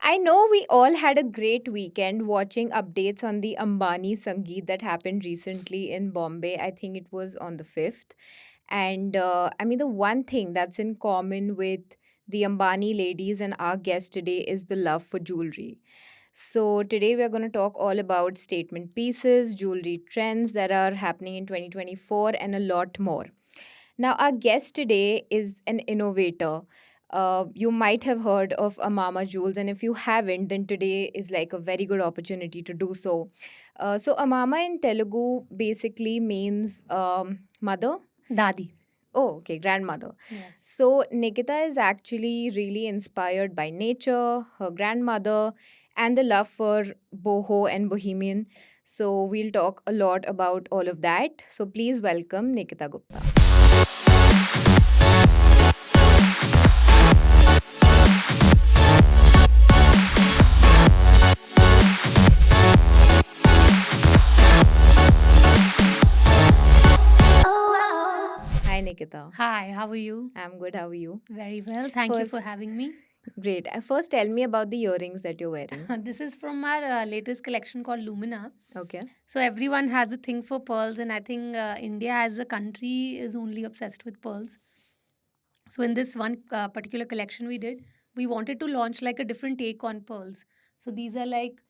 I know we all had a great weekend watching updates on the Ambani Sangeet that happened recently in Bombay. I think it was on the 5th. And I mean, the one thing that's in common with the Ambani ladies and our guest today is the love for jewelry. So, today we're going to talk all about statement pieces, jewelry trends that are happening in 2024, and a lot more. Now, our guest today is an innovator. You might have heard of Amama Jewels, and if you haven't, then today is like a very good opportunity to do so. So, Amama in Telugu basically means mother. Dadi. Oh, okay, grandmother. Yes. So, Nikita is actually really inspired by nature, her grandmother, and the love for boho and bohemian. So, we'll talk a lot about all of that. So, please welcome Nikita Gupta. Hi, Nikita. Hi, how are you? I'm good. How are you? Very well. Thank you for First, having me. great. First, tell me about the earrings that you're wearing. This is from our latest collection called Lumina. Okay. So everyone has a thing for pearls, and I think India as a country is only obsessed with pearls. So in this one particular collection we wanted to launch like a different take on pearls. So these are like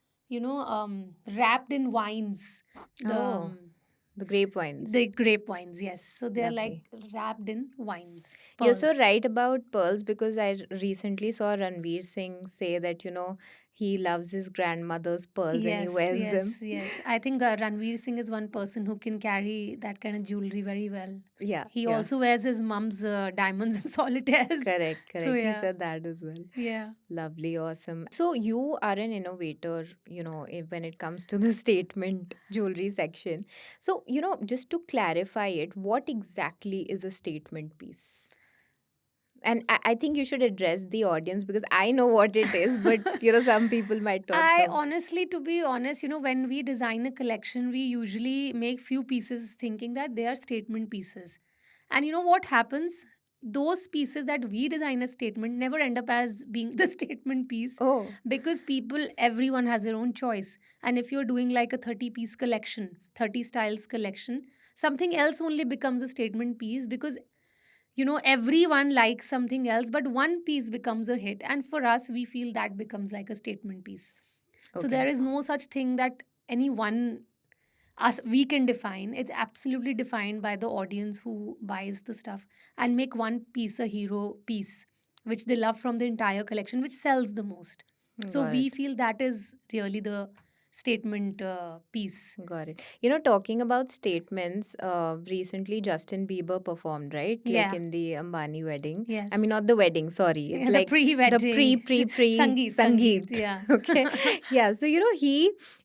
wrapped in wines. The Oh, the grape wines. the grape wines, yes. So they're Lovely. like wrapped in wines, You're so pearls. right about pearls because I recently saw Ranveer Singh say that, he loves his grandmother's pearls and he Yes, wears them. yes, yes. I think Ranveer Singh is one person who can carry that kind of jewelry very well. Yeah, He yeah. also wears his mom's diamonds and solitaires. Correct, So correct. He yeah, said that as well. yeah. Lovely, awesome. So you are an innovator, when it comes to the statement jewelry section. So, just to clarify it, what exactly is a statement piece? And I think you should address the audience because I know what it is, but some people might not I know. honestly, to be honest, when we design a collection, we usually make few pieces thinking that they are statement pieces. And you know what happens? Those pieces that we design as statement never end up as being the statement piece Oh, because everyone has their own choice. And if you're doing like a 30-piece collection, 30 styles collection, something else only becomes a statement piece because everyone likes something else, but one piece becomes a hit. And for us, we feel that becomes like a statement piece. So okay. there is no such thing that any one us we can define. It's absolutely defined by the audience who buys the stuff and make one piece a hero piece, which they love from the entire collection, which sells the most. So Got we it. feel that is really the statement piece. Got it. Talking about statements, recently Justin Bieber performed, right? Like Yeah. in the Ambani wedding. I mean, Yes. not the wedding, sorry. It's Yeah, the like the pre-wedding pre Sangeet. Sangeet. Yeah. Okay. Yeah. So,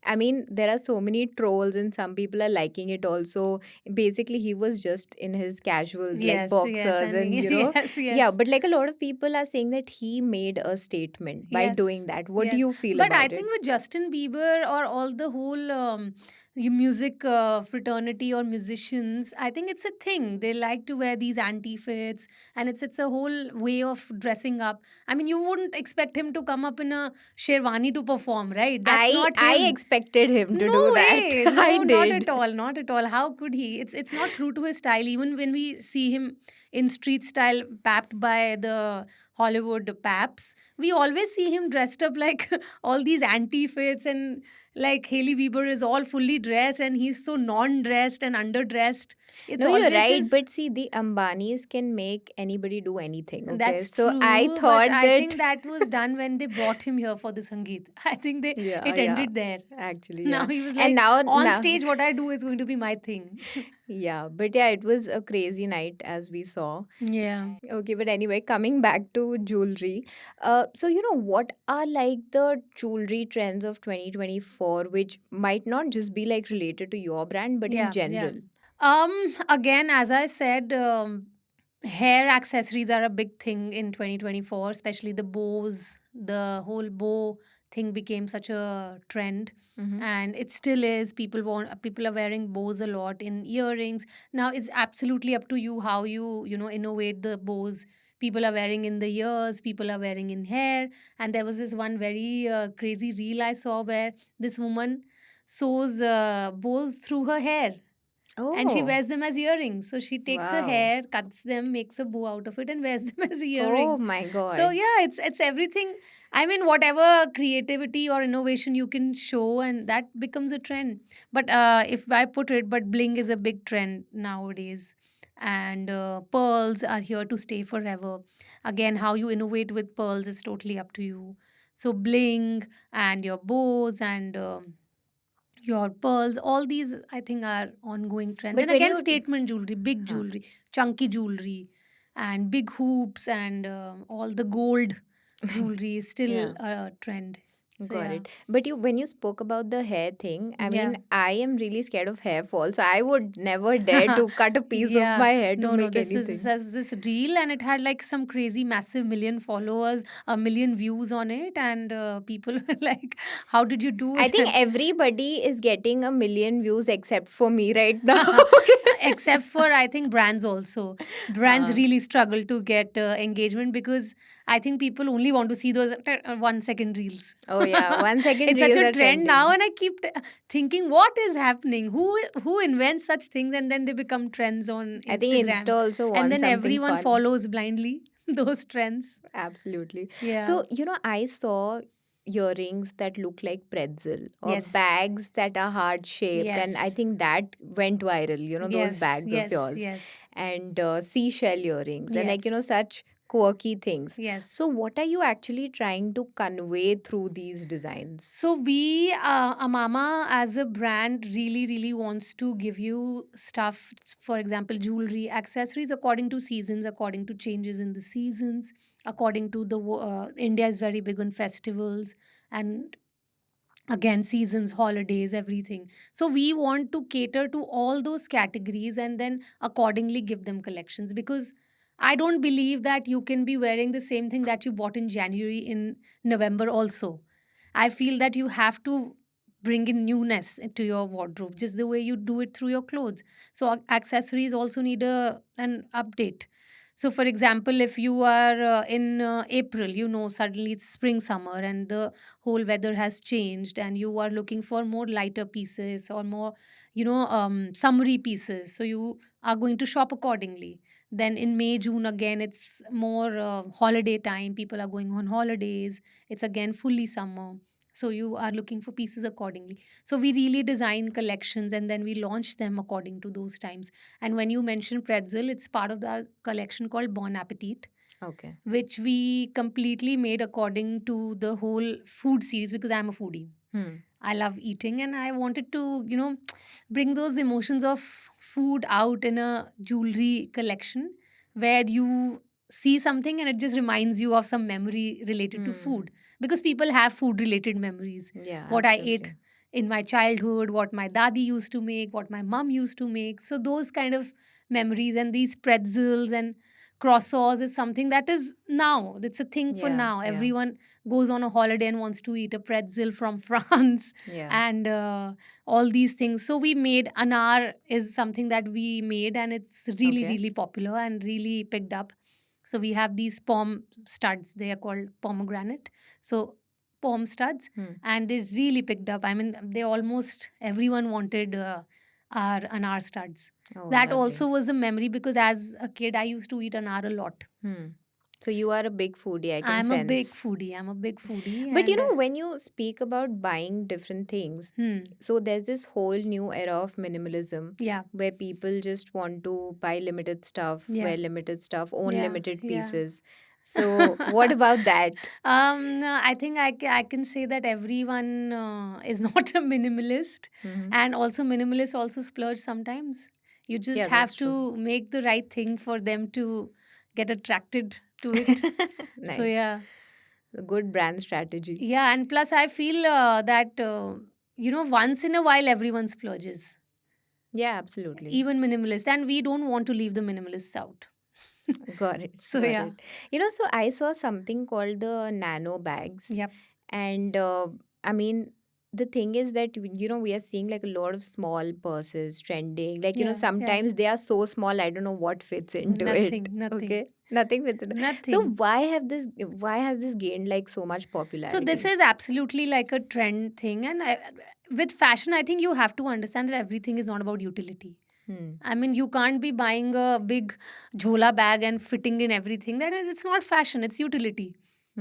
I mean, there are so many trolls and some people are liking it also. Basically, he was just in his casuals, like Yes, yes, boxers, and and, yes, yeah. yes, But like a lot of people are saying that he made a statement by yes, doing that. What do yes. you feel But I about it? think with Justin Bieber or all the whole music fraternity or musicians, I think it's a thing. They like to wear these anti-fits, and it's a whole way of dressing up. I mean, you wouldn't expect him to come up in a sherwani to perform, right? That's not I him. expected him to No do that. way. I No, not at did. all. Not at all. How could he? It's not true to his style. Even when we see him in street style, papped by the Hollywood paps, we always see him dressed up like all these anti-fits and like Hailey Bieber is all fully dressed and he's so non-dressed and underdressed. It's No, you're always right. his. But see, the Ambanis can make anybody do anything. Okay. That's So I true, but thought I that. think that was done when they brought him here for the Sangeet. I think Yeah, it yeah. ended there. Actually, Now yeah. he was And like, now, on now. stage, what I do is going to be my thing. Yeah. But yeah, it was a crazy night as we saw. Yeah. Okay. But anyway, coming back to jewelry. So, what are like the jewelry trends of 2024, which might not just be like related to your brand, but in Yeah, yeah. general? Again, as I said, hair accessories are a big thing in 2024, especially the bows. The whole bow thing became such a trend. Mm-hmm. And it still is. People are wearing bows a lot in earrings. Now it's absolutely up to you how you innovate the bows. People are wearing in the ears, people are wearing in hair. And there was this one very crazy reel I saw where this woman sews bows through her hair and she Oh, wears them as earrings. So she takes her wow. hair, cuts them, makes a bow out of it, and wears them as a Oh earring. my So God. yeah, it's everything. I mean, whatever creativity or innovation you can show, and that becomes a trend. But if I put it, but bling is a big trend nowadays, and pearls are here to stay forever. Again, how you innovate with pearls is totally up to you. So bling and your bows and your pearls, all these I think are ongoing trends. But And when again, you, statement jewelry, big huh, jewelry, chunky jewelry, and big hoops, and all the gold jewelry is still yeah. a trend. So Got yeah. it. But you, when you spoke about the hair thing, I Yeah. mean, I am really scared of hair fall, so I would never dare to cut a piece of Yeah, my hair to no, no. make This is anything. this reel, and it had like some crazy, massive million followers, a million views on it, and people were like, "How did you do I it?" think And everybody is getting a million views except for me right now. Okay. except for I think brands also. Brands Uh, really struggle to get engagement because I think people only want to see those 1 second reels. oh yeah, 1 second It's such reels a are trend now, trending. and I keep thinking, what is happening? Who invents such things, and then they become trends on I think Insta Instagram, also and wants then something everyone fun. follows blindly those trends. Absolutely. Yeah. So, I saw earrings that look like pretzel or Yes. bags that are heart shaped. And I Yes. think that went viral, those Yes. bags of Yes. yours. Yes. And seashell earrings and like, Yes. such quirky things. So, Yes. what are you actually trying to convey through these designs? So we, Amama as a brand, really, really wants to give you stuff. For example, jewelry, accessories, according to seasons, according to changes in the seasons, according to the India is very big on festivals and again seasons, holidays, everything. So we want to cater to all those categories and then accordingly give them collections because I don't believe that you can be wearing the same thing that you bought in January in November also. I feel that you have to bring in newness into your wardrobe, just the way you do it through your clothes. So accessories also need an update. So, for example, if you are in April, suddenly it's spring, summer, and the whole weather has changed, and you are looking for more lighter pieces or more, summery pieces. So, you are going to shop accordingly. Then in May, June, again, it's more holiday time. People are going on holidays. It's again fully summer. So you are looking for pieces accordingly. So we really design collections and then we launch them according to those times. And when you mention pretzel, it's part of the collection called Bon Appetit, Okay. which we completely made according to the whole food series because I'm a foodie. Hmm. I love eating and I wanted to, bring those emotions of food out in a jewelry collection where you see something and it just reminds you of some memory related to Hmm. food because people have food related memories. Yeah, What I ate absolutely. in my childhood, what my dadi used to make, what my mom used to make. So those kind of memories and these pretzels and croissants is something that is now. It's a thing for Yeah, now. yeah, Everyone goes on a holiday and wants to eat a pretzel from France yeah. and all these things. So we made anar is something that we made and it's really Okay. really popular and really picked up. So we have these pom studs. They are called pomegranate. So pom studs, Hmm. and they really picked up. I mean, they almost everyone wanted our anar studs. Oh, That lovely. also was a memory because as a kid I used to eat anar a lot. Hmm. So you are a big foodie, I can I'm a big sense. foodie. I'm a big foodie, But and when you speak about buying different things, hmm, so there's this whole new era of minimalism yeah, where people just want to buy limited stuff, yeah, wear limited stuff, own yeah, limited yeah. pieces. So, what about that? No, I think I can say that everyone is not a minimalist, Hmm. and also minimalists also splurge sometimes. You just Yeah, that's have true. to make the right thing for them to get attracted to it. So Nice. yeah, A good brand strategy. yeah, and plus I feel that once in a while everyone splurges, Yeah, absolutely. even minimalists, and we don't want to leave the minimalists out. Got it. So Got yeah, it. So I saw something called the nano bags. yep, And I mean, the thing is that, we are seeing like a lot of small purses trending. Like, yeah, yeah. sometimes they are so small, I don't know what fits into it. Nothing, nothing. Okay. Nothing fits it. So Nothing. why has this gained like so much So this popularity? is absolutely like a trend thing, and with fashion, I think you have to understand that everything is not about utility. Hmm. I mean, you can't be buying a big jhola bag and fitting in everything. It's not fashion; it's utility.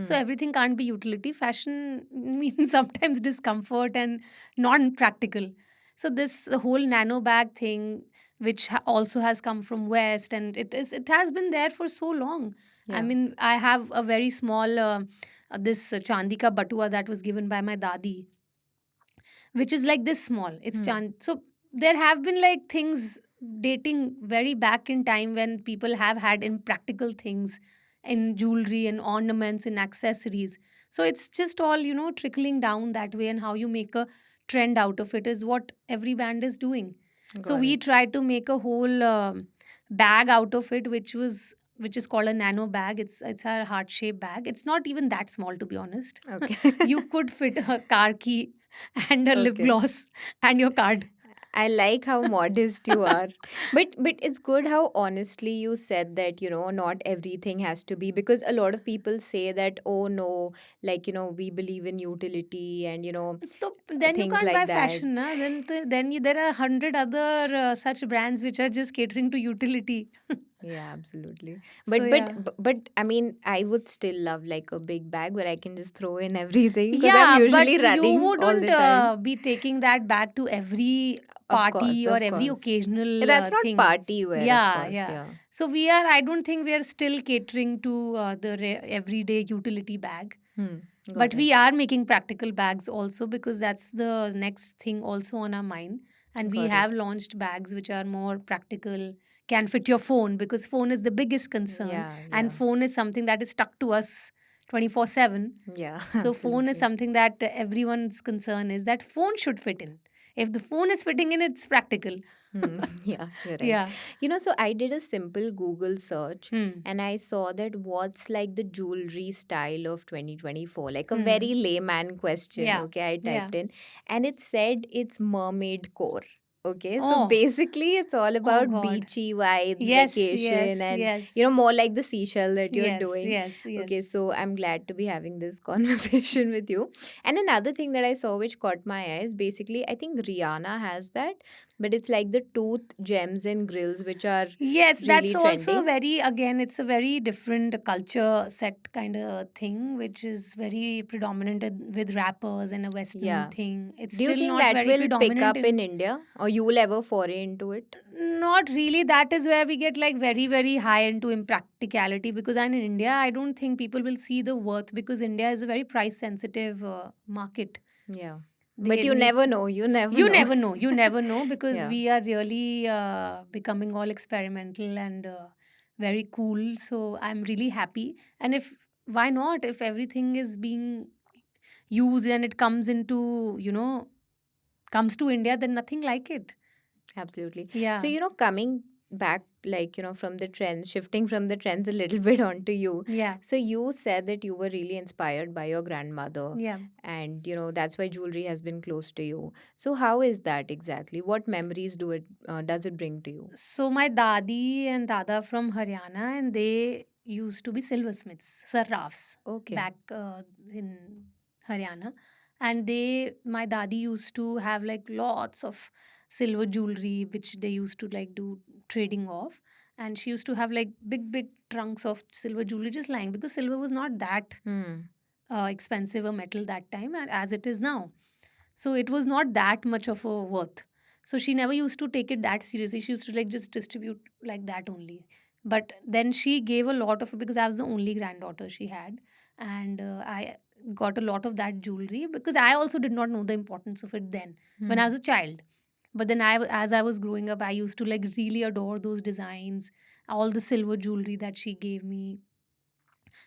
So Hmm. everything can't be utility. Fashion means sometimes discomfort and non-practical. So this whole nano bag thing, which also has come from West, and it has been there for so long. I Yeah. mean, I have a very small this Chandika batua that was given by my dadi, which is like this small. It's Hmm. chand. So there have been like things dating very back in time when people have had impractical things in jewelry and ornaments and accessories. So it's just all, trickling down that way, and how you make a trend out of it is what every band is doing. So Got we it. tried to make a whole bag out of it, which is called a nano bag. It's our heart shaped bag. It's not even that small, to be honest. Okay. You could fit a car key and a lip Okay. gloss and your card. I like how modest you are. But it's good how honestly you said that, not everything has to be, because a lot of people say that, oh no, like, we believe in utility and, So then you things can't buy like that. fashion, na? There are 100 other such brands which are just catering to utility. Yeah, absolutely. So yeah. But I mean, I would still love like a big bag where I can just throw in everything because I'm Yeah, but usually you running all wouldn't the time. be taking that back to every Of course, party or of every course. Yeah, occasional that's not thing. party wear, of Yeah, course. yeah. Yeah. So I don't think we are still catering to the everyday utility bag. Hmm. But Got it. we are making practical bags also, because that's the next thing also on our mind. And we Got it. have launched bags which are more practical, can fit your phone, because phone is the biggest concern. Yeah, And yeah. phone is something that is stuck to us 24/7. Yeah, So phone is absolutely. something that everyone's concern is that phone should fit in. If the phone is fitting in, it's practical. Hmm. Yeah, you're right. Yeah. So I did a simple Google search Hmm. and I saw that what's like the jewelry style of 2024? Like a Hmm. very layman question. Yeah. Okay, I Yeah. typed in and it said it's mermaid core. Okay, so Oh. basically it's all Oh about God. beachy vibes, Yes. vacation, Yes. and Yes. more like the seashell that you're Yes. doing. Yes. Okay, Yes. so I'm glad to be having this conversation with you. And another thing that I saw which caught my eye is basically I think Rihanna has that, but it's like the tooth gems and grills which are Yes, that's really also a trending. very, again, it's a very different culture set kind of thing, which is very predominant with rappers and a Western Yeah. thing. It's Do you still think not that very will pick predominant up in in. India or you will ever foray into it? Not really. That is where we get like very, very high into impracticality, because in India, I don't think people will see the worth, because India is a very price sensitive market. Yeah. But They you need. never know. You never You know. never know. You never know, because Yeah. we are really becoming all experimental and very cool. So I'm really happy. And why not? If everything is being used and it comes to India, then nothing like it. Absolutely. So, Yeah. coming back, like, from the trends, shifting from the trends a little bit onto you. Yeah. So, you said that you were really inspired by your grandmother, Yeah. and, that's why jewelry has been close to you. So, how is that exactly? What memories does it bring to you? So my dadi and dada from Haryana, and they used to be silversmiths, sarrafs, Okay. back in Haryana. And my dadi used to have like lots of silver jewelry, which they used to like do trading of. And she used to have like big, big trunks of silver jewelry just lying, because silver was not that Hmm. expensive a metal that time as it is now. So it was not that much of a worth. So she never used to take it that seriously. She used to like just distribute like that only. But then she gave a lot of it, because I was the only granddaughter she had. And I got a lot of that jewelry, because I also did not know the importance of it then when I was Hmm. a child. But then as I was growing up, I used to like really adore those designs, all the silver jewelry that she gave me.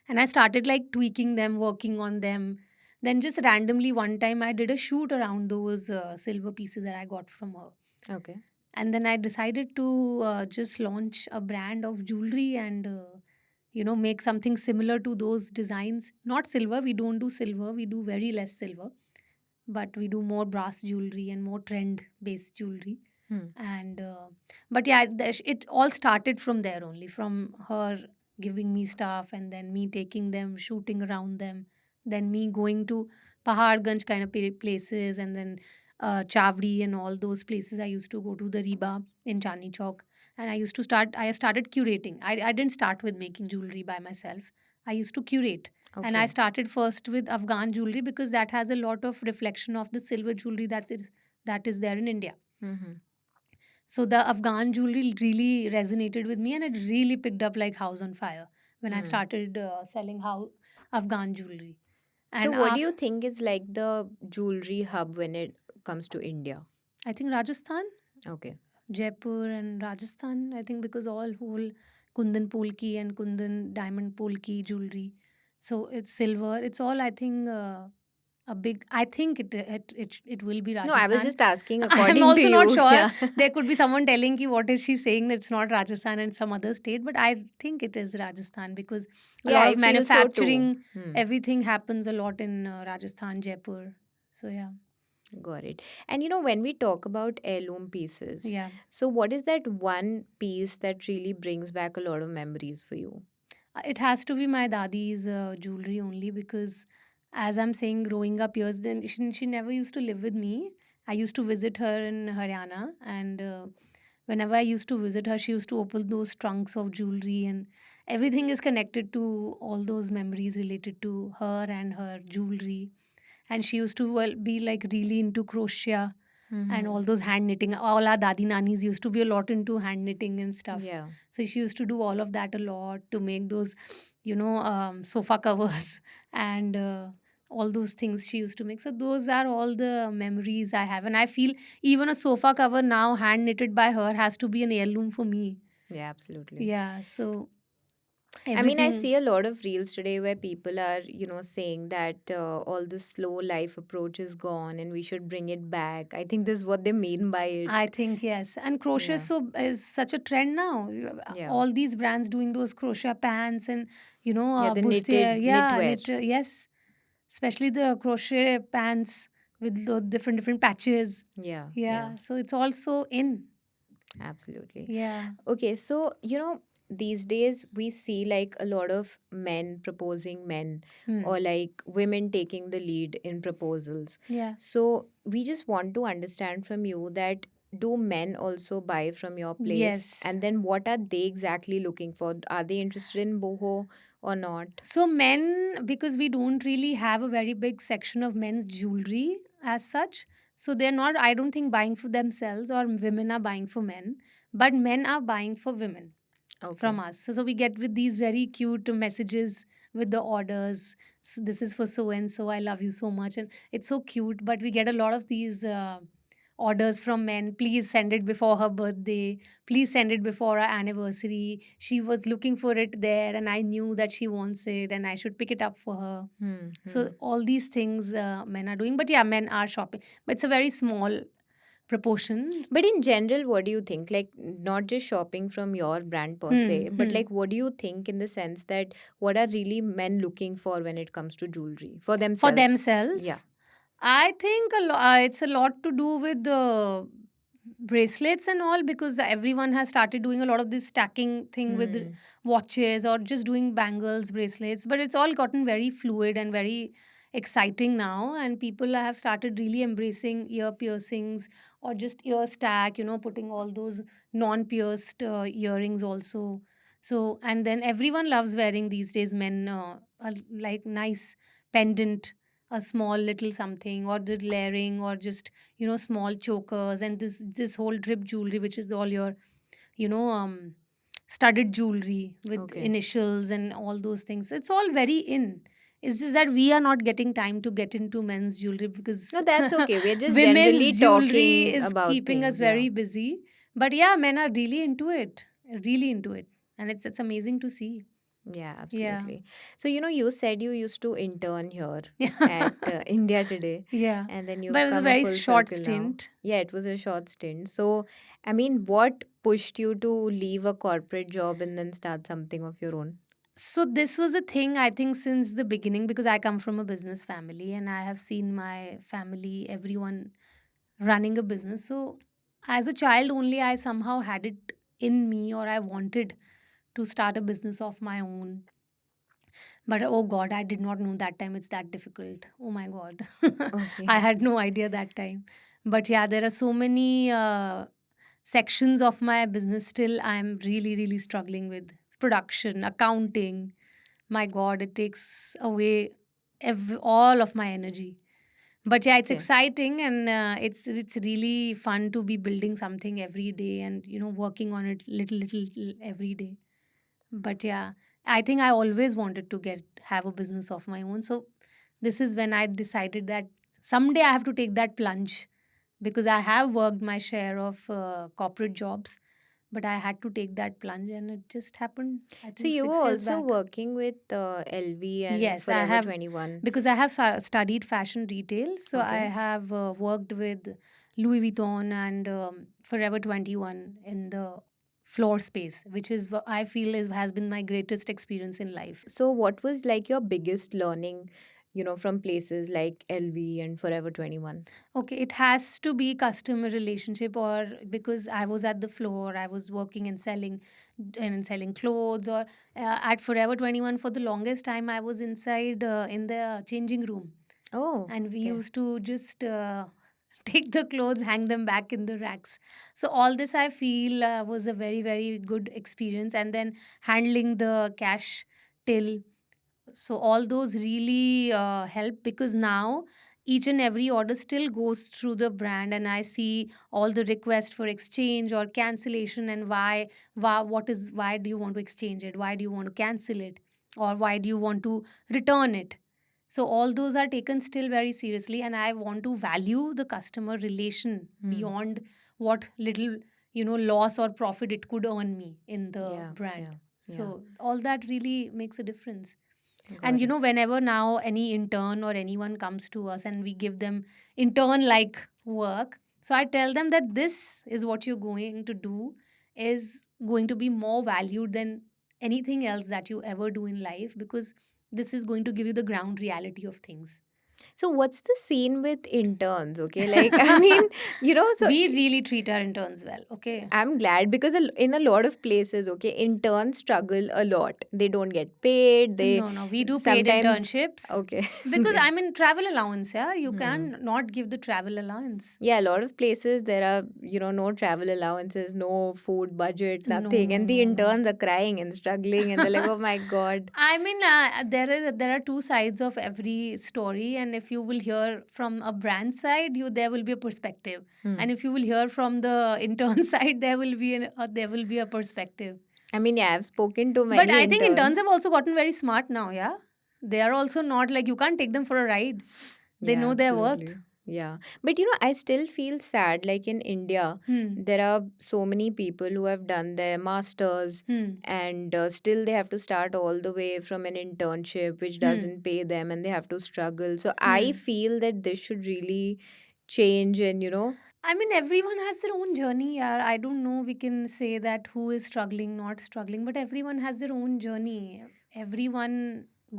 And I started like tweaking them, working on them. Then just randomly one time I did a shoot around those silver pieces that I got from her. Okay. And then I decided to just launch a brand of jewelry and make something similar to those designs. Not silver, we don't do silver, we do very less silver, but we do more brass jewelry and more trend based jewelry. Hmm. And but yeah, it all started from there only, from her giving me stuff, and then me taking them, shooting around them, then me going to Paharganj kind of places, and then Chavdi and all those places. I used to go to the Reba in Chandni Chowk, and I started curating. I didn't start with making jewelry by myself. I used to curate. And I Okay. started first with Afghan jewelry because that has a lot of reflection of the silver jewelry that is there in India. Mm-hmm. So the Afghan jewelry really resonated with me, and it really picked up like house on fire when I Hmm. started selling how Afghan jewelry. So, And what do you think is like the jewelry hub when it comes to India? I think Rajasthan, Okay. Jaipur, and Rajasthan. I think because all whole Kundan Polki and Kundan diamond Polki jewelry. So it's silver. It's all I think a big. I think it will be No, I was Rajasthan. just asking I'm according to also not you. sure. Yeah. There could be someone telling ki what is she saying that's not Rajasthan and some other state, but I think it is Rajasthan because a Yeah, lot I of feel so too. manufacturing, Hmm. everything happens a lot in Rajasthan, Jaipur. So yeah, Got it. And when we talk about heirloom pieces, yeah. so what is that one piece that really brings back a lot of memories for you? It has to be my dadi's jewelry only because, as I'm saying, growing up years, then she never used to live with me. I used to visit her in Haryana, and whenever I used to visit her, she used to open those trunks of jewelry, and everything is connected to all those memories related to her and her jewelry. And she used to be like really into crochet and Mm-hmm. all those hand knitting. All our dadi nanis used to be a lot into hand knitting and stuff. Yeah, So she used to do all of that a lot to make those, sofa covers and all those things she used to make. So those are all the memories I have. And I feel even a sofa cover now hand knitted by her has to be an heirloom for me. yeah, absolutely. Yeah. So I mean, I everything. see a lot of reels today where people are, saying that all the slow life approach is gone and we should bring it back. I think this is what they mean by it. I think yes, and crochet Yeah, is such a trend now. yeah, All these brands doing those crochet pants and yeah. The bustier, knitted yeah, knitwear. knit, yes, especially the crochet pants with the different patches. Yeah, yeah, Yeah, so it's also in. absolutely. Yeah. Okay, so these days we see like a lot of men proposing men Hmm. or like women taking the lead in proposals. Yeah. So we just want to understand from you that do men also buy from your place? Yes. And then what are they exactly looking for? Are they interested in boho or not? So men, because we don't really have a very big section of men's jewelry as such, so they're not. I don't think buying for themselves or women are buying for men, but men are buying for women Okay. from us. So we get with these very cute messages with the orders. So this is for so and so. I love you so much, and it's so cute. But we get a lot of these orders from men. Please send it before her birthday. Please send it before our anniversary. She was looking for it there, and I knew that she wants it, and I should pick it up for her. Hmm. So Hmm. all these things men are doing. But yeah, men are shopping, but it's a very small proportion. But in general, what do you think? Like, not just shopping from your brand per Hmm. se, but Hmm. like, what do you think in the sense that what are really men looking for when it comes to jewelry for For themselves? Yeah. themselves, I think it's a lot to do with the bracelets and all because everyone has started doing a lot of this stacking thing with the Hmm. watches or just doing bangles, bracelets. But it's all gotten very fluid and very exciting now. And people have started really embracing ear piercings or just ear stack, putting all those non pierced earrings also. So, and then everyone loves wearing these days, men, like nice pendant, a small little something, or the layering, or just small chokers, and this whole drip jewelry, which is all your you know um studded jewelry with Okay. initials and all those things. It's all very in. It's just that we are not getting time to get into men's jewelry because No, that's okay. We're just generally women's jewelry talking is about keeping us things. Yeah. very busy. But yeah, men are really into it, and it's amazing to see. Yeah, Yeah. absolutely. So, you said you used to intern here Yeah. at India Today, Yeah. and then But it you've was a come a very full short circle now. stint. Yeah, it was a short stint. So, I mean, what pushed you to leave a corporate job and then start something of your own? So this was a thing I think since the beginning because I come from a business family and I have seen my family, everyone running a business. So as a child only I somehow had it in me or I wanted to start a business of my own. But oh God, I did not know that time it's that difficult. Oh my God. I Okay. had no idea that time. But yeah, there are so many sections of my business still I'm really, really struggling with. Production, accounting. My God, it takes away all of my energy. But yeah, it's Okay. exciting, and it's really fun to be building something every day, and working on it little every day. But yeah, I think I always wanted to get have a business of my own. So this is when I decided that someday I have to take that plunge, because I have worked my share of corporate jobs, but I had to take that plunge, and it just happened, I So think, you were 6 years also back. working with LV and Yes, I Forever have, 21. because I have studied fashion retail. So I Okay. have worked with Louis Vuitton and Forever 21 in the floor space, which is what I feel has been my greatest experience in life. So what was like your biggest learning, from places like LV and Forever 21? Okay, it has to be customer relationship, or because I was at the floor, I was working and selling clothes, or at Forever 21 for the longest time I was inside in the changing room, Oh, and we okay. used to just take the clothes, hang them back in the racks. So all this I feel was a very, very good experience, and then handling the cash till. So all those really help, because now each and every order still goes through the brand, and I see all the requests for exchange or cancellation, and why do you want to exchange it, why do you want to cancel it, or why do you want to return it. So all those are taken still very seriously, and I want to value the customer relation Hmm. beyond what little loss or profit it could earn me in the Yeah, brand. yeah, yeah. So all that really makes a difference. And Got it. whenever now any intern or anyone comes to us and we give them intern like work, so I tell them that this is what you're going to do is going to be more valued than anything else that you ever do in life, because this is going to give you the ground reality of things. So what's the scene with interns? Okay, like I mean, so We really treat our interns well, okay? I'm glad because in a lot of places, okay, interns struggle a lot. They don't get paid. They No, no, we do paid sometimes, internships, okay, because I mean travel allowance, yeah, you hmm. can not give the travel allowance. Yeah, a lot of places there are, no travel allowances, no food budget, No, nothing. no, And the no, no. interns are crying and struggling and they're like, oh my God. I mean, there are two sides of every story, and if you will hear from a brand side, there will be a perspective, and Hmm. if you will hear from the intern side, there will be a perspective. I mean, yeah, I've spoken to But many I think interns interns. have also gotten very smart now. Yeah, they are also not like you can't take them for a ride. They Yeah, know their worth. absolutely. Yeah. But I still feel sad. Like in India, Hmm. there are so many people who have done their masters Hmm. and still they have to start all the way from an internship, which Hmm. doesn't pay them and they have to struggle. So I Hmm. feel that this should really change and, I mean, everyone has their own journey. Yeah, I don't know. We can say that who is struggling, not struggling, but everyone has their own journey. Everyone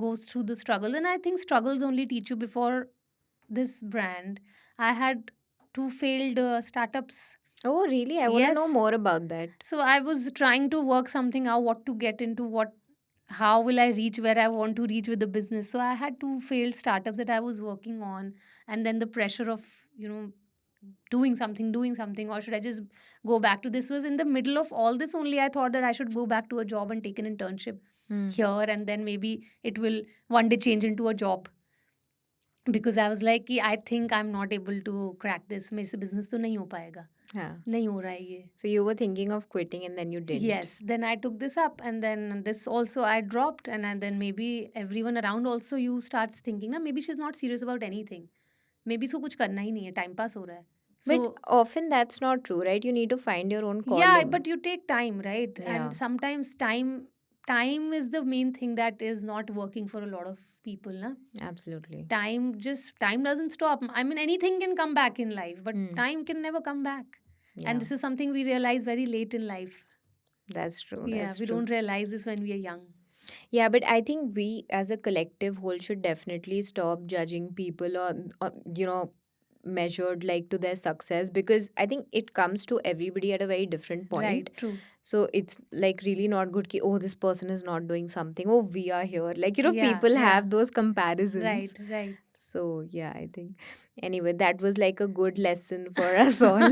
goes through the struggles, and I think struggles only teach you. Before this brand, I had two failed startups. oh, really? I want to know Yes, more about that. so I was trying to work something out, what to get into, how will I reach where I want to reach with the business. So I had two failed startups that I was working on, and then the pressure of doing something, or should I just go back to this? Was in the middle of all this only I thought that I should go back to a job and take an internship Hmm. here, and then maybe it will one day change into a job, because I was like कि I think I'm not able to crack this, मेरे से business तो नहीं हो पाएगा, Yeah. नहीं हो रहा है ये. So you were thinking of quitting and then you didn't. Yes, then I took this up, and then this also I dropped, and then maybe everyone around also you starts thinking ना maybe she's not serious about anything, maybe इसको कुछ करना ही नहीं है, time pass हो रहा है. But So often that's not true, right? You need to find your own yeah, calling. but you take time, right? And Yeah, sometimes time is the main thing that is not working for a lot of people, na? absolutely. Time doesn't stop. I mean, anything can come back in life, but Hmm. time can never come back. And Yeah, this is something we realize very late in life. that's true. Yeah, That's we true. don't realize this when we are young. Yeah, but I think we as a collective whole should definitely stop judging people on, measured like to their success, because I think it comes to everybody at a very different Right, point. true. So it's like really not good ki, oh, this person is not doing something, oh, we are here, like, Yeah, people yeah. have those comparisons. Right, right. So yeah, I think anyway, that was like a good lesson for us all.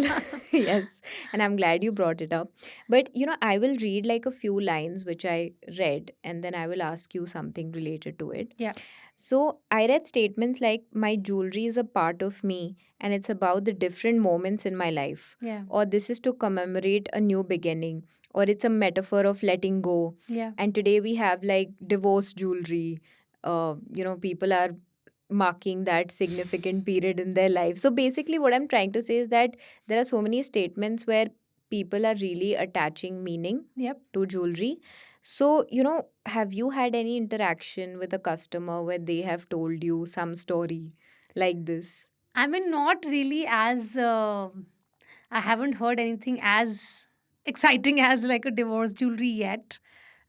Yes, and I'm glad you brought it up. But I will read like a few lines which I read, and then I will ask you something related to it. Yeah, So I read statements like, my jewelry is a part of me and it's about the different moments in my life. yeah, Or this is to commemorate a new beginning. Or it's a metaphor of letting go. yeah. And today we have like divorce jewelry. People are marking that significant period in their life. So basically, what I'm trying to say is that there are so many statements where people are really attaching meaning Yep. to jewelry. So, have you had any interaction with a customer where they have told you some story like this? I mean, not really as I haven't heard anything as exciting as like a divorce jewelry yet.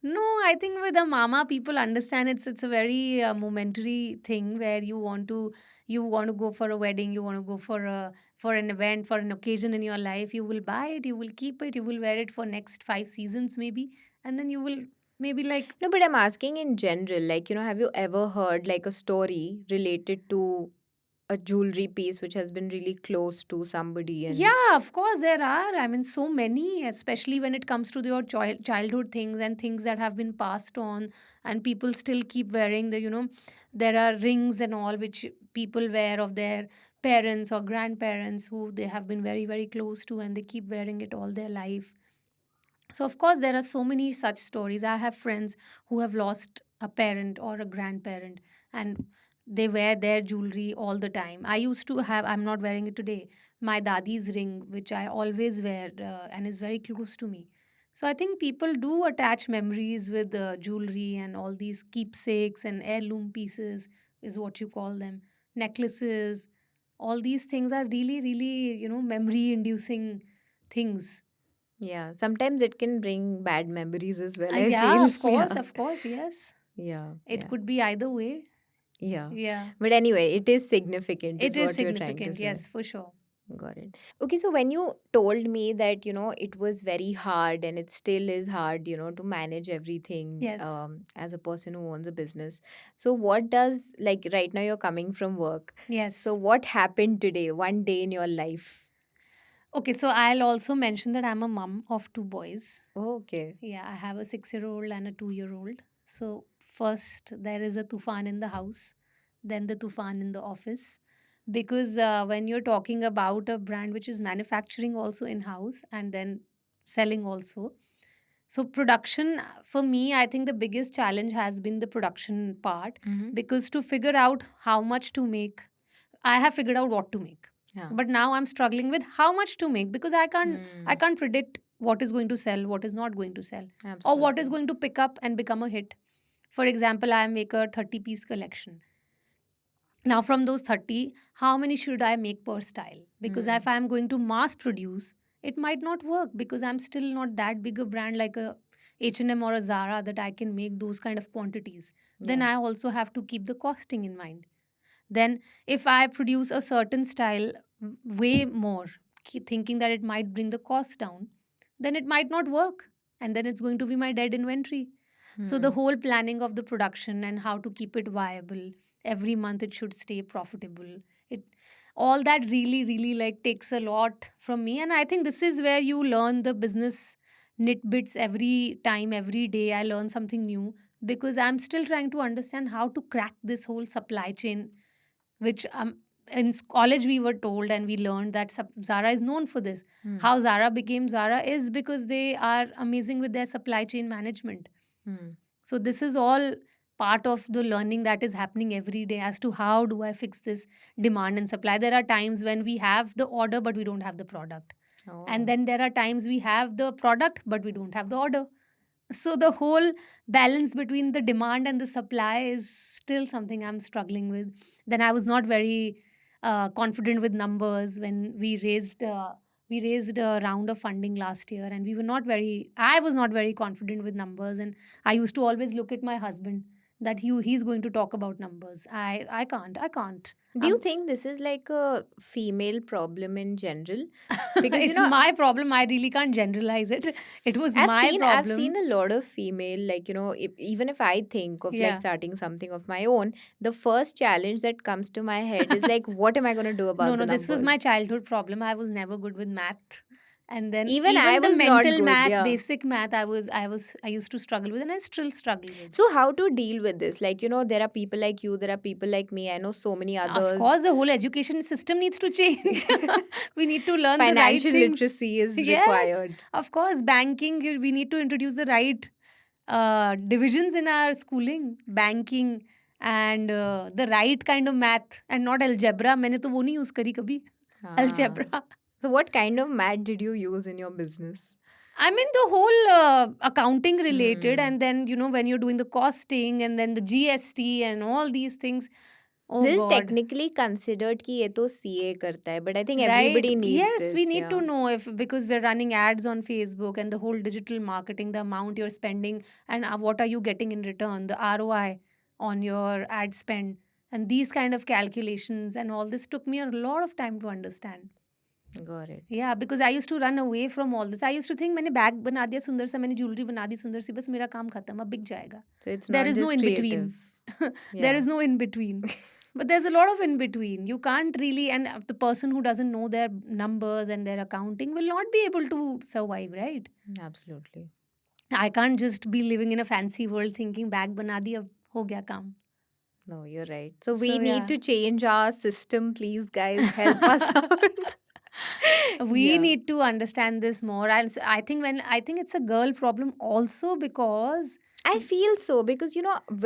No, I think with a mama, people understand it's a very momentary thing where you want to go for a wedding, you want to go for an event, for an occasion in your life. You will buy it, you will keep it, you will wear it for next 5 seasons maybe, and then you will maybe like. No, but I'm asking in general, like, have you ever heard like a story related to a jewelry piece which has been really close to somebody and Yeah, of course there are. I mean, so many, especially when it comes to your childhood things and things that have been passed on, and people still keep wearing there are rings and all which people wear of their parents or grandparents who they have been very, very close to, and they keep wearing it all their life. So, of course, there are so many such stories. I have friends who have lost a parent or a grandparent, and they wear their jewelry all the time. I used to have, I'm not wearing it today, my dadi's ring, which I always wear and is very close to me. So, I think people do attach memories with jewelry and all these keepsakes and heirloom pieces, is what you call them, necklaces. All these things are really, really, memory inducing things. yeah, sometimes it can bring bad memories as well, I Yeah, feel. of Yeah. course, yes. Yeah, It yeah, could be either way. yeah. Yeah. But anyway, it is significant, It is is what you're trying to significant, say. yes, for sure. Got it. Okay, so when you told me that, it was very hard and it still is hard, to manage everything Yes. as a person who owns a business. So, what does, like, right now you're coming from work. So, Yes. what happened today, one day in your life? Okay, so I'll also mention that I'm a mum of two boys. Okay. Yeah, I have a 6-year old and a 2-year old. So, first, there is a tufan in the house, then the tufan in the office. Because when you're talking about a brand which is manufacturing also in house and then selling also, so production for me, I think the biggest challenge has been the production part, Mm-hmm. because to figure out how much to make, I have figured out what to make. Yeah. But now I'm struggling with how much to make, because I Hmm. can't predict what is going to sell, what is not going to sell, or what is Absolutely. going to pick up and become a hit. For example, I make a 30-piece collection. Now, from those 30, how many should I make per style? Because Hmm. if I'm going to mass produce, it might not work, because I'm still not that big a brand like a H&M or a Zara that I can make those kind of quantities. Then Yeah. I also have to keep the costing in mind. Then, if I produce a certain style way more, thinking that it might bring the cost down, then it might not work. And then it's going to be my dead inventory. So, the Hmm. whole planning of the production and how to keep it viable, every month it should stay profitable. It all that really, really like takes a lot from me. And I think this is where you learn the business nitbits every time, every day. I learn something new, because I'm still trying to understand how to crack this whole supply chain, which college we were told and we learned that Zara is known for this. Hmm. How Zara became Zara is because they are amazing with their supply chain management. Hmm. So this is all part of the learning that is happening every day as to how do I fix this demand and supply. There are times when we have the order but we don't have the product. And Oh. then there are times we have the product but we don't have the order. So the whole balance between the demand and the supply is still something I'm struggling with. Then I was not very confident with numbers when we raised a round of funding last year, and we were not very I was not very confident with numbers, and I used to always look at my husband that he's going to talk about numbers. I can't. Do you Um, think this is like a female problem in general? Because it's my problem. I really can't generalize it. It was my I've seen problem. a lot of female, like, even if I think of like Yeah. starting something of my own, the first challenge that comes to my head is like, what am I going to do No, about the no, this was my numbers? childhood problem. I was never good with math. And then Even I even the was not mental good, math, yeah. basic math, I used to struggle with, and I still struggle with. So how to deal with this? Like, there are people like you, there are people like me. I know so many Of course, others. the whole education system needs to change. We need to learn the right Financial things. literacy is Yes, required. of course, banking, we need to introduce the right divisions in our schooling, banking, and the right kind of math, and not algebra. मैंने तो वो नहीं use करी कभी. Ah. Algebra. So what kind of math did you use in your business? I mean, the whole accounting related, Hmm. and then, when you're doing the costing, and then the GST and all these things. Oh This is God. technically considered कि ये तो CA करता है, but I think Right. everybody needs Yes, we this. need to Yeah. know, if because we're running ads on Facebook and the whole digital marketing, the amount you're spending, and what are you getting in return, the ROI on your ad spend, and these kind of calculations and all this took me a lot of time to understand. Got it. Yeah, because I used to run away from all this. I used to think मैंने bag बना दिया सुंदर सा, मैंने jewellery बना दी सुंदर सी, बस मेरा काम खत्म, अब बिक जाएगा. So it's There not is no just in between. creative. There Yeah. is no in between. But there's a lot of in between. You can't really, and the person who doesn't know their numbers and their accounting will not be able to survive, right? Absolutely. I can't just be living in a fancy world thinking bag bana di, ab ho gaya kaam. No, you're right. So we So need yeah. to change our system, please, guys. Help us out. We Yeah. need to understand this more. And I think it's a girl problem also, because I feel so because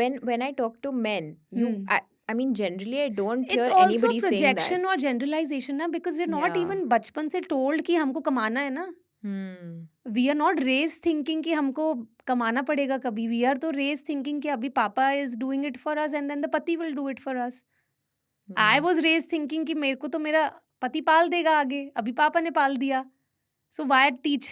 when I talk to men, hmm, I mean generally I don't it's hear also anybody saying that. projection or generalization na, because we're not Yeah. even बचपन से told कि हमको कमाना है ना. Hmm. We are not raised thinking कि हमको कमाना पड़ेगा कभी. We are तो raised thinking कि अभी पापा is doing it for us, and then the pati will do it for us. I Hmm. was raised thinking कि मेरे को तो मेरा पति पाल देगा आगे, अभी पापा ने पाल दिया. So why teach?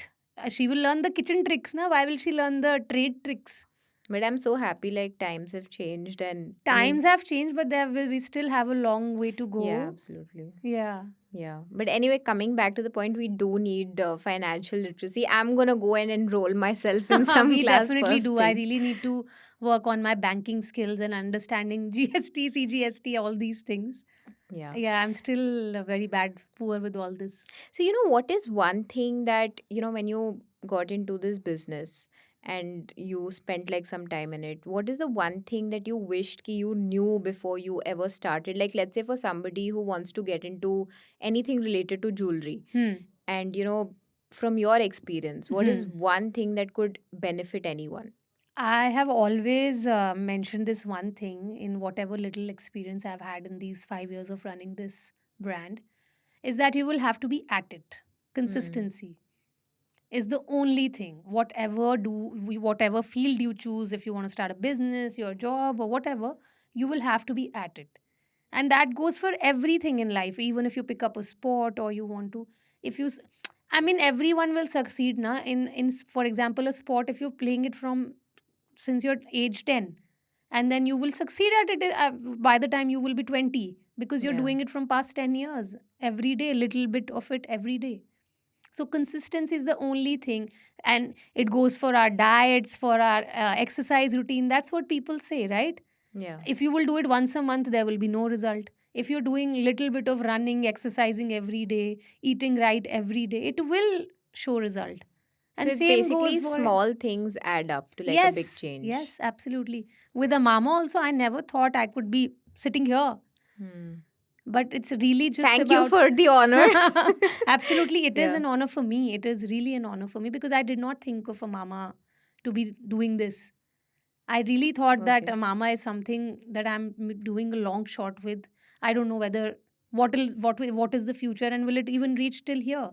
She will learn the kitchen tricks na. Why will she learn the trade tricks? But I'm so happy like times have changed and I Times mean have changed, but we still have a long way to yeah, go. absolutely. Yeah. Yeah. But anyway, coming back to the point, we do need financial literacy. I'm going to go and enroll myself in some We class definitely first do. I thing. really need to work on my banking skills and understanding GST, CGST, all these things. Yeah. Yeah, I'm still very poor with all this. So, what is one thing that, when you got into this business and you spent like some time in it, what is the one thing that you wished ki you knew before you ever started? Like, let's say for somebody who wants to get into anything related to jewelry, Hmm. and, from your experience, what is Hmm. one thing that could benefit anyone? I have always mentioned this one thing in whatever little experience I've had in these 5 years of running this brand, is that you will have to be at it. Hmm. Consistency is the only thing. Whatever field you choose, if you want to start a business, your job, or whatever, you will have to be at it. And that goes for everything in life. Even if you pick up a sport, or you want to, if you, I mean, everyone will succeed na for example, a sport. If you're playing it from since you're age 10, and then you will succeed at it by the time you will be 20, because you're Yeah. doing it from past 10 years, every day, little bit of it every day. So consistency is the only thing, and it goes for our diets, for our exercise routine. That's what people say, right? Yeah. If you will do it once a month, there will be no result. If you're doing little bit of running, exercising every day, eating right every day, it will show result. So And it's same basically goes for, small things add up to like a big yes, change. yes, absolutely. With a mama also, I never thought I could be sitting here. Hmm. But it's really just Thank you about. for the honor. Absolutely, it is Yeah. an honor for me. It is really an honor for me, because I did not think of a mama to be doing this. I really thought that Okay. a mama is something that I'm doing a long shot with. I don't know whether what is the future, and will it even reach till here?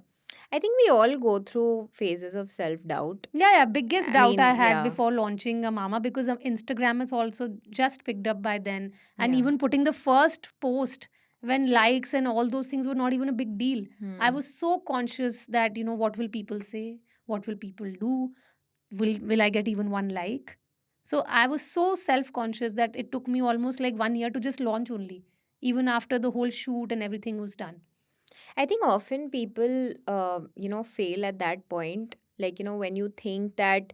I think we all go through phases of self doubt. Yeah, yeah. Biggest I doubt I mean, had yeah. before launching a mama, because Instagram is also just picked up by then, and Yeah. even putting the first post, when likes and all those things were not even a big deal. I Hmm. was so conscious that, what will people say? What will people do? Will I get even one like? So I was so self conscious that it took me almost like 1 year to just launch only, even after the whole shoot and everything was done. I think often people, fail at that point. Like, when you think that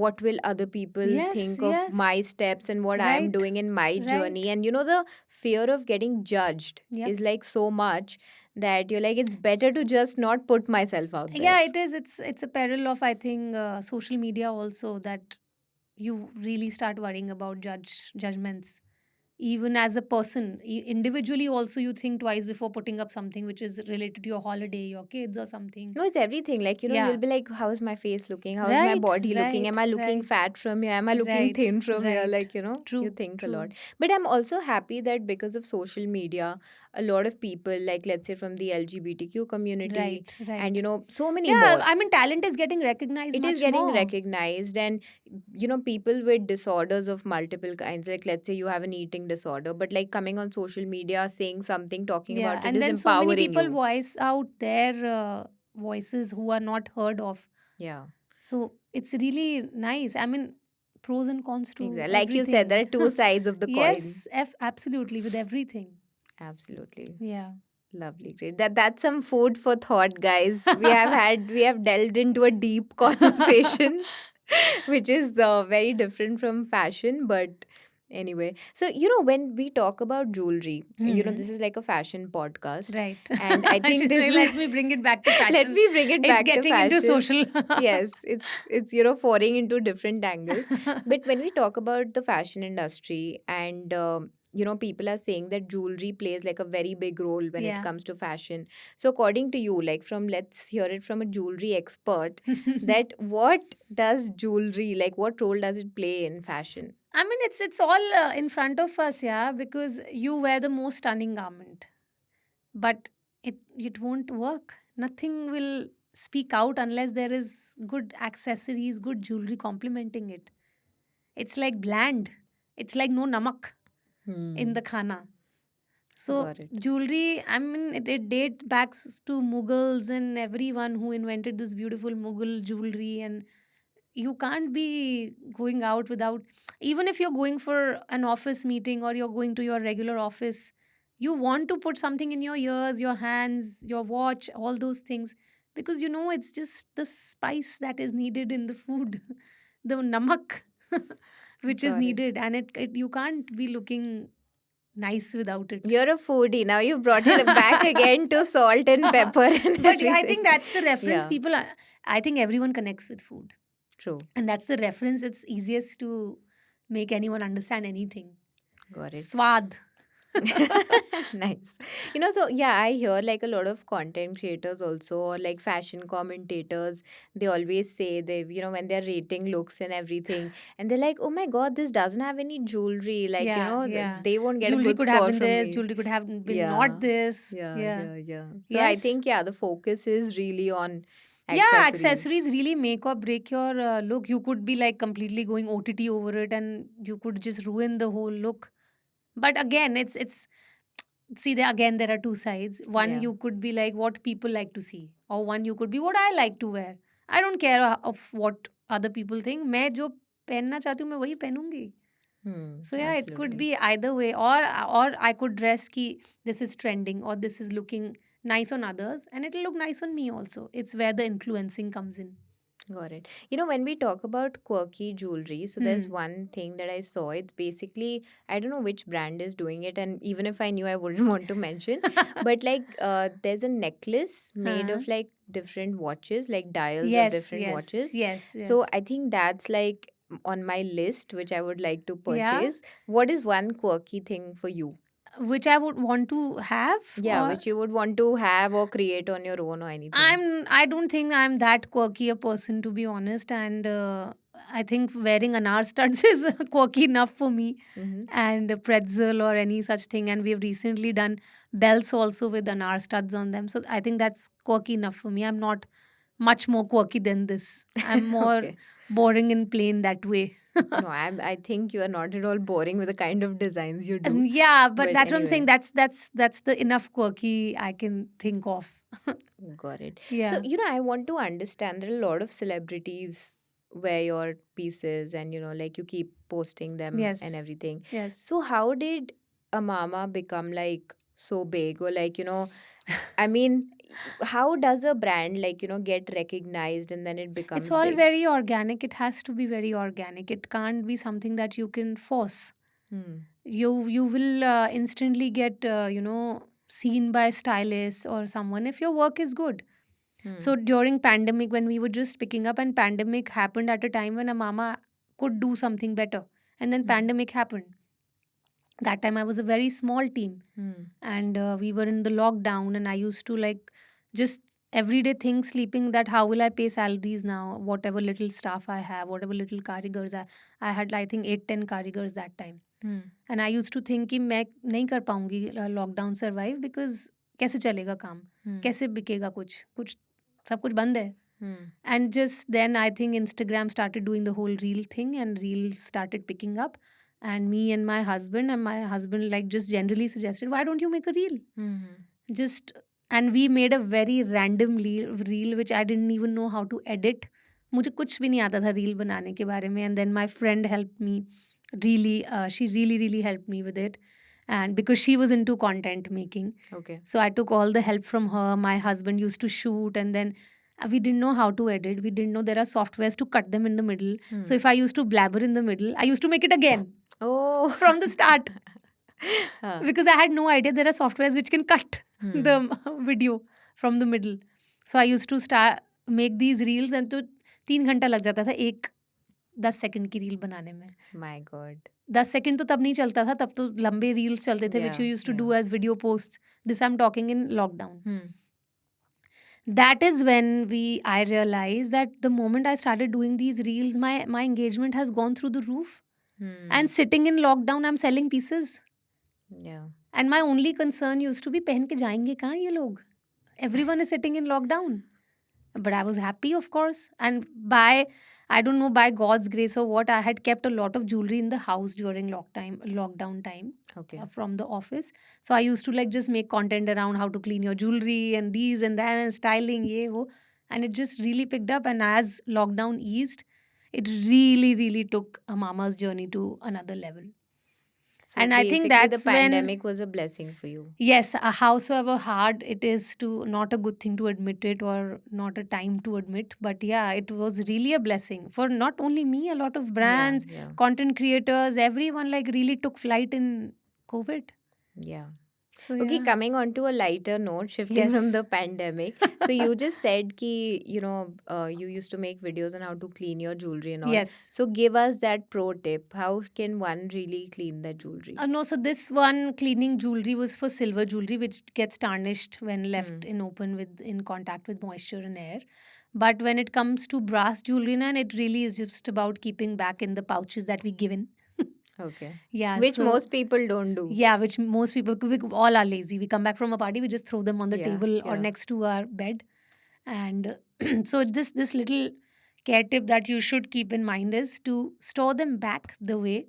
what will other people Yes, think of yes. my steps and what I am Right, doing in my right. journey. And, the fear of getting judged Yep. is like so much that you're like, it's better to just not put myself out there. Yeah, it is. It's a peril of, I think, social media also, that you really start worrying about judgments. Even as a person, individually also, you think twice before putting up something which is related to your holiday, your kids, or something. No, it's everything. Like, you'll Yeah. be like, how is my face looking? How is my Right, body looking? Am right, I looking right, fat from here? Am I looking right, thin from here? right. Like, you True, think a lot. true. But I'm also happy that because of social media, a lot of people, like, let's say from the LGBTQ community, Right, and, right. so many Yeah, more, I mean, talent is getting recognized it is much getting more. recognized. And, people with disorders of multiple kinds, like, let's say you have an eating disorder, but like coming on social media, saying something, talking Yeah, about it and is then so many empowering people you. voice out their voices who are not heard of. Yeah. So it's really nice. I mean, pros and cons to Exactly. Like you said, there everything. are two sides of the coin. Yes, absolutely, with everything. Absolutely. Yeah. Lovely, great. That's some food for thought, guys. We have delved into a deep conversation, which is very different from fashion, but anyway. So when we talk about jewelry, Hmm. this is like a fashion podcast, Right. and I I think should this say, is let me bring it back to let fashion. me bring it It's back to getting into fashion. social. Yes, it's pouring into different angles. But when we talk about the fashion industry, and people are saying that jewelry plays like a very big role when it Yeah. comes to fashion. So according to you, like, from let's hear it from a jewelry expert, that what does jewelry, like, what role does it play in fashion? I mean, it's all in front of us, yeah, because you wear the most stunning garment, but it won't work. Nothing will speak out unless there is good accessories, good jewelry complementing it. It's like bland. It's like no namak in the Hmm. khana. So Got it. jewelry, I mean, it dates back to Mughals and everyone who invented this beautiful Mughal jewelry. And you can't be going out without, even if you're going for an office meeting or you're going to your regular office, you want to put something in your ears, your hands, your watch, all those things, because it's just the spice that is needed in the food, the namak which is Got it. needed, and it you can't be looking nice without it. You're a foodie. Now you brought it back again to salt and pepper and But yeah, I think everything. that's the reference Yeah, people I think everyone connects with food, true. and that's the reference it's easiest to make anyone understand anything. Got it. Swad. Nice. So yeah, I hear like a lot of content creators also, or like fashion commentators, they always say they, when they're rating looks and everything, and they're like, oh my God, this doesn't have any jewelry. Like, Yeah, yeah. they won't get a Jewelry good could have score been from this, me. jewelry could have been Yeah. not this. Yeah, Yeah. yeah, yeah. So I Yes. think, yeah, the focus is really on Yeah, accessories. accessories really make or break your look. You could be like completely going OTT over it and you could just ruin the whole look. But again, it's see, there are two sides. One, Yeah. you could be like what people like to see, or one, you could be what I like to wear. I don't care of what other people think. मैं जो पहनना चाहती हूँ मैं वही पहनूंगी. So yeah, it could Absolutely. be either way, or I could dress ki this is trending or this is looking nice on others, and it'll look nice on me also. It's where the influencing comes in. Got it. When we talk about quirky jewelry, so there's Hmm. one thing that I saw. It's basically, I don't know which brand is doing it, and even if I knew, I wouldn't want to mention. But like, there's a necklace made Huh? of like different watches, like dials of Yes, different yes, watches. yes, So yes. I think that's like on my list, which I would like to Yeah, purchase. What is one quirky thing for you? which I would want to have, Yeah, or which you would want to have or create on your own or anything. I don't think I'm that quirky a person, to be honest, and I think wearing anar studs is quirky enough for me, Mm-hmm. and a pretzel or any such thing. And we've recently done belts also with anar studs on them, so I think that's quirky enough for me. I'm not much more quirky than this. I'm more Okay. boring and plain that way. No, I think you are not at all boring with the kind of designs you do. And yeah, but But that's what I'm saying. anyway, That's the enough quirky I can think of. got it. So, Yeah. I want to understand that a lot of celebrities wear your pieces, and like you keep posting them and Yes. everything. Yes. So how did a mama become like so big, or like I mean, how does a brand like get recognized and then it It's becomes all big? very organic. It has to be very organic. It can't be something that you can force. Hmm. You will instantly get seen by stylists or someone if your work is good. Hmm. So during pandemic, when we were just picking up, and pandemic happened at a time when a mama could do something better, and then Hmm. pandemic happened. That time I was a very small team, Hmm. and we were in the lockdown, and I used to like just everyday think sleeping that how will I pay salaries now, whatever little staff I have, whatever little karigars I had, I think 8-10 karigars that time. Hmm. And I use to think कि मैं नहीं कर पाऊंगी lockdown survive, because कैसे चलेगा काम, Hmm. कैसे बिकेगा, कुछ कुछ सब कुछ बंद है. Hmm. And just then I think Instagram started doing the whole reel thing, and reels started picking up, and me and my husband like just generally suggested, why don't you make a reel? Hmm. Just, and we made a very random reel which I didn't even know how to edit. मुझे कुछ भी नहीं आता था reel बनाने के बारे में, and then my friend helped me really. She really helped me with it, and because she was into content making, Okay. so I took all the help from her. My husband used to shoot, and then we didn't know how to edit. We didn't know there are softwares to cut them in the middle. Hmm. So if I used to blabber in the middle, I used to make it again Oh. from the start Huh. because I had no idea there are softwares which can cut Hmm. the video from the middle. So I used to start make these reels, and तो 3 घंटा लग जाता था एक 10 second की reel बनाने में. My God. 10 second तो तब नहीं चलता था, तब तो लंबे रील्स चलते थे which Yeah. You use to Yeah. Do as video post. This I am talking in lockdown. Hmm. That is when I realized that the moment I started doing these reels, my engagement has gone through the roof. Hmm. And sitting in lockdown, I'm selling pieces. Yeah. And my only concern used to be पहन के जाएंगे कहाँ ये लोग? Everyone is sitting in lockdown. But I was happy, of course. And by, I don't know, by God's grace or what, I had kept a lot of jewelry in the house during lockdown time Okay. from the office. So I used to like just make content around how to clean your jewelry and these and that and styling, ye, wo. And it just really picked up. And as lockdown eased, it really took a mama's journey to another level. So And I think basically, the that's when, pandemic was a blessing for you. yes, howsoever hard it is to, not a good thing to admit it or not a time to admit, but yeah, it was really a blessing for not only me, a lot of brands, Yeah. content creators, everyone like really took flight in COVID. Yeah. So Okay, yeah. coming on to a lighter note, shifting from Yes. the pandemic. So you just said ki, you used to make videos on how to clean your jewelry and all. Yes. So give us that pro tip. How can one really clean their jewelry? No, so this one cleaning jewelry was for silver jewelry, which gets tarnished when left Hmm. in open with in contact with moisture and air. But when it comes to brass jewelry, and it really is just about keeping back in the pouches that we give in. Okay. Yeah, Which so most people don't do. yeah, which most people, we all are lazy. We come back from a party, we just throw them on the Yeah, table or yeah. next to our bed, and so this little care tip that you should keep in mind is to store them back the way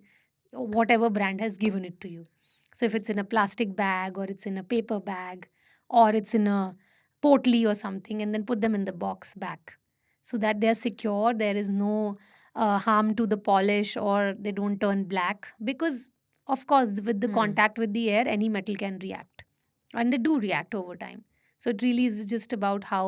whatever brand has given it to you. So if it's in a plastic bag or it's in a paper bag or it's in a potli or something, and then put them in the box back so that they're secure. There is no harm to the polish or they don't turn black because, of course, with the Hmm. contact with the air, any metal can react, and they do react over time. So it really is just about how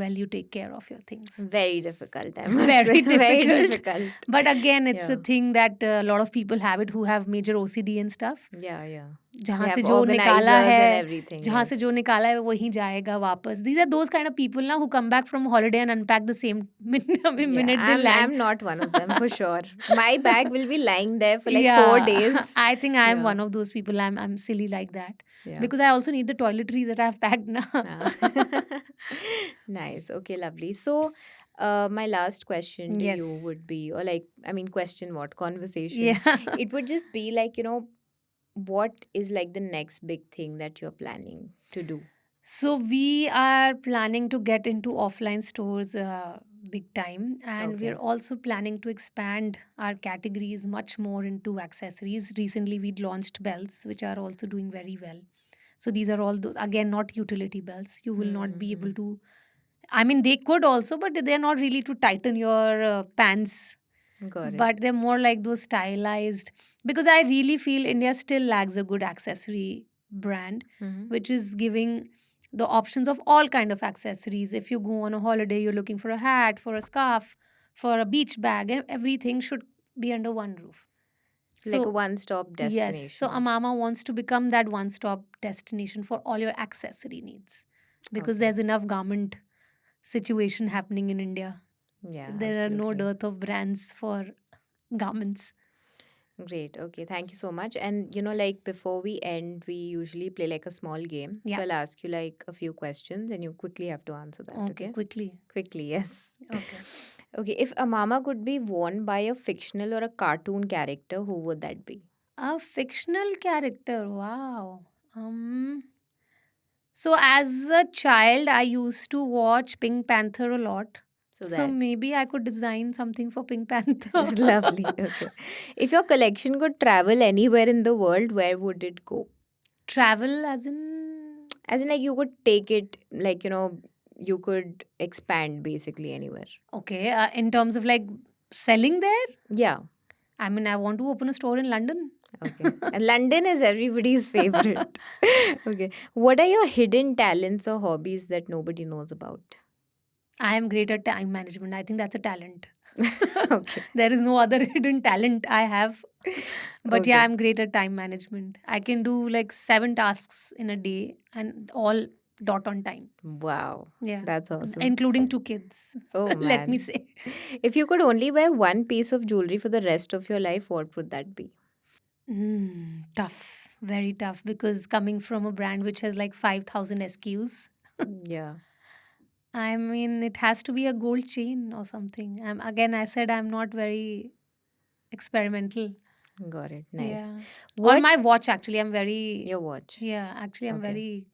well you take care of your things. Very difficult, I must Very say. Very difficult. difficult. But again, it's a Yeah. thing that a lot of people have it who have major OCD and stuff. Yeah, yeah. जहाँ They से have जो निकाला organizers and है, everything. जहाँ से जो Yes. निकाला है वहीं जाएगा वापस. These are those kind of people now who come back from holiday and unpack the same Yeah, minute they land. I'm not one of them for sure. My bag will be lying there for like Yeah, 4 days. I think I am Yeah. one of those people. I'm silly like that Yeah. because I also need the toiletries that I've packed now. Ah. Nice. Okay, lovely. So, my last question to you Yes. would be, or like, I mean, question what? Conversation. Yeah. It would just be like, what is like the next big thing that you're planning to do? So we are planning to get into offline stores big time, and Okay. we're also planning to expand our categories much more into accessories. Recently, we launched belts, which are also doing very well. So these are all those, again, not utility belts. You will not be able to I mean, they could also, but they're not really to tighten your pants. Got it. But they're more like those stylized. Because I really feel India still lacks a good accessory brand, Mhm. which is giving the options of all kind of accessories. If you go on a holiday, you're looking for a hat, for a scarf, for a beach bag, and everything should be under one roof. Like a So one-stop yes, so destination. Amama wants to become that one-stop destination for all your accessory needs because Okay. there's enough garment situation happening in India. Yeah, There are no absolutely. dearth of brands for garments. Great. Okay. Thank you so much. And like before we end, we usually play like a small game. So Yeah. I'll ask you like a few questions and you quickly have to answer that. Okay, Okay. quickly. Quickly, yes. Okay. Okay. If a mama could be worn by a fictional or a cartoon character, who would that be? A fictional character. Wow. Um. So as a child, I used to watch Pink Panther a lot. So So that. maybe I could design something for Pink Panther. Lovely. Okay. If your collection could travel anywhere in the world, where would it go? Travel as in. As in, like, you could take it, like, you could expand basically anywhere. Okay, in terms of like selling there, Yeah. I mean, I want to open a store in London. Okay. And London is everybody's favorite. Okay. What are your hidden talents or hobbies that nobody knows about? I am great at time management. I think that's a talent. Okay. There is no other hidden talent I have. But yeah, Okay. I'm great at time management. I can do like 7 tasks in a day and all dot on time. Wow. Yeah. That's awesome. Including 2 kids. Oh, Let me man. say. If you could only wear one piece of jewelry for the rest of your life, what would that be? Tough. Very tough because coming from a brand which has like 5,000 SKUs, Yeah. I mean, it has to be a gold chain or something. Again, I said I'm not very experimental. Got it. Nice. Yeah. Or What? my watch, actually. I'm very, Your watch. yeah, actually, I'm Okay. very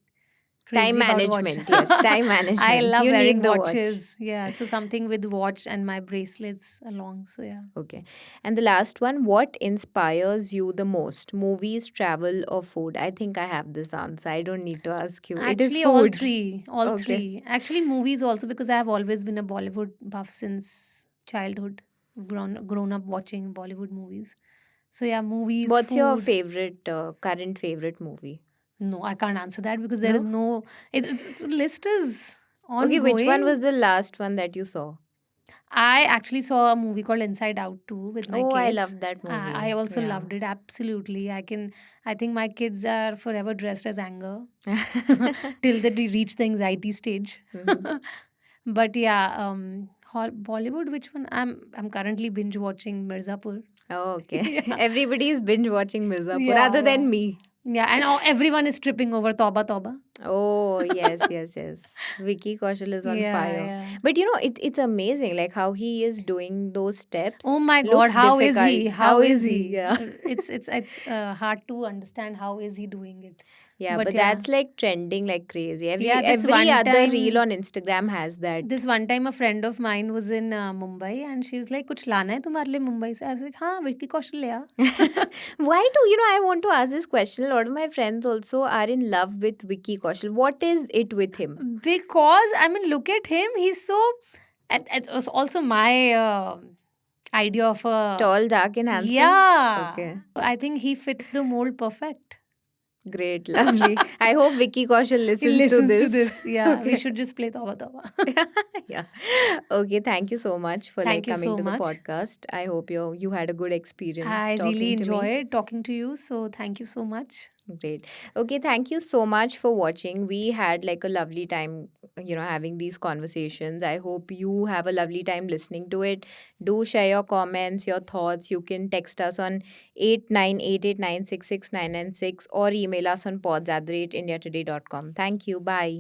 Time crazy about watch. management. Yes. Time I management. love You wearing need the watch. watches. Yeah. So something with watch and my bracelets along. So yeah. Okay. And the last one, what inspires you the most? Movies, travel, or food? I think I have this answer. I don't need to ask you. It is Actually, all food. three. All Okay. three. Actually, movies also because I have always been a Bollywood buff since childhood. Grown up watching Bollywood movies. So yeah, movies, What's your food. favorite, current favorite movie? No, I can't answer that because there is No? no. The list is Okay, which one ongoing. was the last one that you saw? I actually saw a movie called Inside Out too with my Oh, I kids. love that I movie. also Yeah. loved it absolutely. I think my kids are forever dressed as anger till they reach the anxiety stage. Mhm. But yeah, Bollywood. Which one? I'm currently binge watching Mirzapur. Oh, okay. Yeah, Everybody's binge watching Mirzapur yeah, other yeah, than me. yeah. And everyone is tripping over Toba Toba. Oh, yes, yes, yes. Vicky Kaushal is on Yeah, fire. yeah. But it's amazing, like how he is doing those Oh steps. my God, Looks how is difficult. he? How How is is he? he? Yeah. It's hard to understand how is he doing it. Yeah, But but yeah, that's like trending like crazy. Every yeah. every other reel on Instagram has that. This one time a friend of mine was in Mumbai and she was like, "कुछ लाना है तुम्हारे लिए मुंबई से?" I was like, "हाँ, विक्की कौशल ले आ." Why do I want to ask this question? A lot of my friends also are in love with Vicky Kaushal. What is it with him? Because I mean, look at him. He's so. It was also my idea of a. Tall, dark, and handsome? Yeah, Okay. I think he fits the mold perfect. Great, lovely. I hope Vicky Kaushal He listens to listens to this. this. Yeah, we Okay. should just play Tawba Tawba. Yeah. Okay, thank you so much for like Thank you coming so to the much. podcast. I hope you had a good experience I really talking to me. enjoyed talking to you. So thank you so much. Great. Okay, thank you so much for watching. We had like a lovely time, having these conversations. I hope you have a lovely time listening to it. Do share your comments, your thoughts. You can text us on 8988966996 or email us on pods@indiatoday.com. Thank you. Bye.